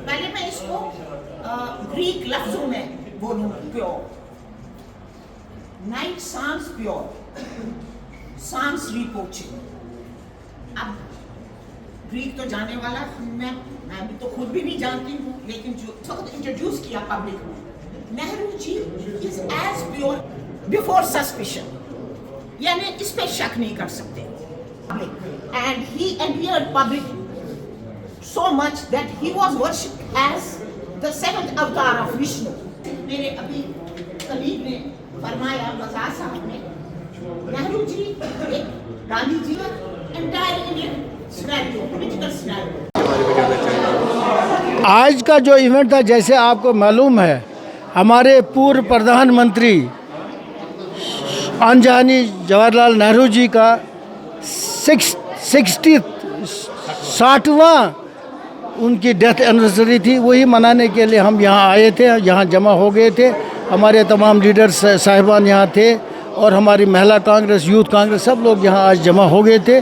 पहले मैं इसको ग्रीक लफ्जों में बोलूं, प्योर नाइट सांस, प्योर सांस रिपोचिंग। अब ग्रीक तो जाने वाला मैं भी तो खुद भी नहीं जानती हूँ, लेकिन जो इंट्रोड्यूस किया पब्लिक में, Nehru ji is as pure before suspicion, यानी इस पे शक नहीं कर सकते। And he endeared public so much that he was worshipped as the seventh avatar of Vishnu. मेरे अभी कलीग ने फरमाया, बजाज साहब ने, नेहरू जी एक गांधी जी का entire Indian scenario, political scenario. आज का जो इवेंट था, जैसे आपको मालूम है, हमारे पूर्व प्रधानमंत्री अनजानी जवाहरलाल नेहरू जी का 60वां उनकी डेथ एनिवर्सरी थी। वही मनाने के लिए हम यहाँ आए थे, यहाँ जमा हो गए थे। हमारे तमाम लीडर्स साहिबान यहाँ थे और हमारी महिला कांग्रेस, यूथ कांग्रेस, सब लोग यहाँ आज जमा हो गए थे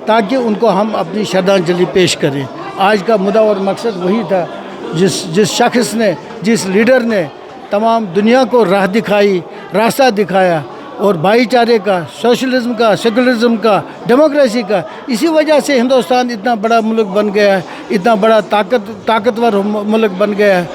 ताकि उनको हम अपनी श्रद्धांजलि पेश करें। आज का मुद्दा और मकसद वही था, जिस शख्स ने, जिस लीडर ने तमाम दुनिया को राह दिखाई, रास्ता दिखाया, और भाईचारे का, सोशलिज्म का, सेकुलरिज्म का, डेमोक्रेसी का। इसी वजह से हिंदुस्तान इतना बड़ा मुल्क बन गया है, इतना बड़ा ताकतवर मुल्क बन गया है,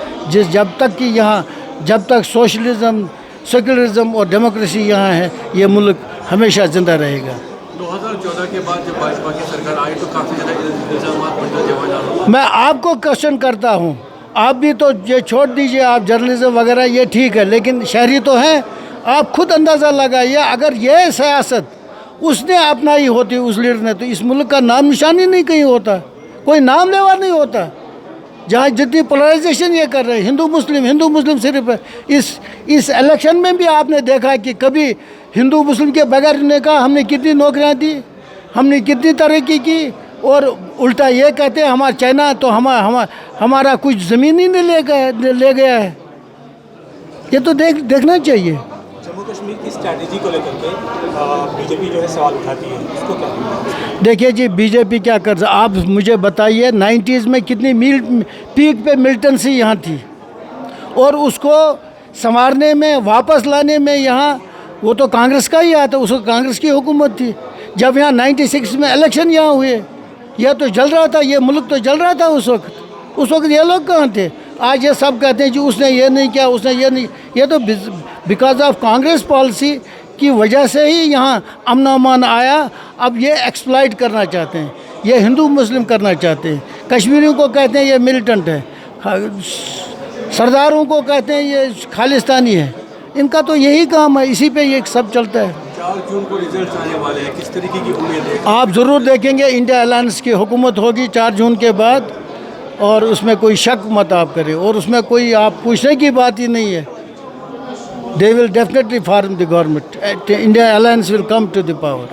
जब तक सोशलिज्म, सेकुलरिज्म और डेमोक्रेसी यहाँ है, ये मुल्क हमेशा ज़िंदा रहेगा। 2014 के बाद जब भाजपा की सरकार आई तो काफ़ी ज़्यादा इल्ज़ाम बढ़ता। मैं आपको क्वेश्चन करता हूँ, आप भी तो ये छोड़ दीजिए, आप जर्नलिज्म वगैरह ये ठीक है, लेकिन शहरी तो हैं। आप खुद अंदाज़ा लगाइए, अगर ये सियासत उसने अपनाई होती, उस लीडर ने, तो इस मुल्क का नाम निशान ही नहीं कहीं होता, कोई नाम लेवा नहीं होता। जहाँ जितनी पोलराइजेशन ये कर रहे हैं, हिंदू मुस्लिम सिर्फ है। इस इलेक्शन में भी आपने देखा कि कभी हिंदू मुस्लिम के बगैर ने कहा हमने कितनी नौकरियाँ दी, हमने कितनी तरक्की की, और उल्टा ये कहते हैं हमारा चाइना तो हमारा कुछ ज़मीन ही नहीं ले गया है। ये तो देखना चाहिए। जम्मू कश्मीर की स्ट्रैटेजी को लेकर के बीजेपी जो है सवाल उठाती है, उसको क्या देखिए जी, बीजेपी क्या कर रहा, आप मुझे बताइए 90s में कितनी पीक पे मिलिटेंसी यहाँ थी, और उसको संवारने में, वापस लाने में यहाँ वो तो कांग्रेस का ही आता, उसको कांग्रेस की हुकूमत थी। जब यहाँ 96 में इलेक्शन यहाँ हुए, यह तो जल रहा था, ये मुल्क तो जल रहा था उस वक्त ये लोग कहाँ थे? आज ये सब कहते हैं जी उसने ये नहीं किया, उसने ये नहीं, ये तो बिकॉज ऑफ कांग्रेस पॉलिसी की वजह से ही यहाँ अमन अमान आया। अब ये एक्सप्लॉइट करना चाहते हैं, ये हिंदू मुस्लिम करना चाहते हैं, कश्मीरियों को कहते हैं ये मिलिटेंट है, सरदारों को कहते हैं ये खालिस्तानी है। इनका तो यही काम है, इसी पे ये सब चलता है। 4 जून को रिजल्ट आने वाले हैं, किस तरीके की उम्मीद है? आप ज़रूर देखेंगे, इंडिया अलायंस की हुकूमत होगी 4 जून के बाद, और उसमें कोई शक मत आप करें, और उसमें कोई आप पूछने की बात ही नहीं है। They will definitely form the government. India alliance will come to the power.